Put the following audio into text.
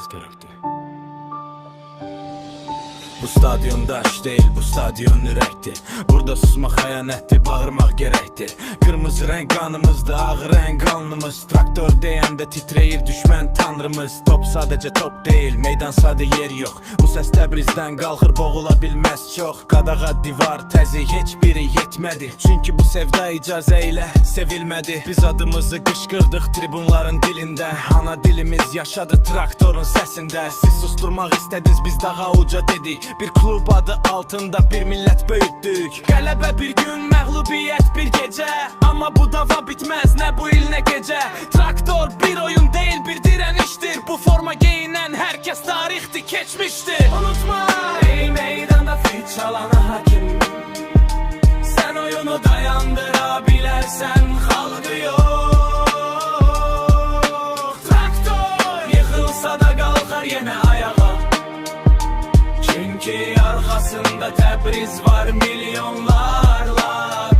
olması gerekti. Bu stadion daş değil, bu stadion yürektir. Burada susmaq xəyanətdir, bağırmaq gerektir. Kırmızı renk kanımızda, ağır renk alnımız. Traktör deyəndə titreyir düşmən tanrımız. Top sadece top değil, meydan sadə yer yox. Bu səs Təbrizdən qalxır, boğula bilməz çox. Qadağa divar təzi, heç biri yetmədi. Çünki bu sevda icazə ilə sevilmədi. Biz adımızı qışqırdıq tribunların dilində. Ana dilimiz yaşadı traktorun səsində. Siz susturmaq istədiniz, biz daha uca dedik. Bir klub adı altında bir millət böyütdük. Qələbə bir gün, məğlubiyyət bir gecə. Amma bu dava bitməz, nə bu il nə gecə. Traktor bir oyun değil, bir direniştir. Bu forma giyinen herkes tarihti, keçmiştir. Unutma, ey meydanda fit çalana hakim. Sen oyunu dayandırabilərsən, xalqı yox. Traktor yıxılsa da qalxar yenə ayağa. Çünkü arkasında Təbriz var milyonlarla.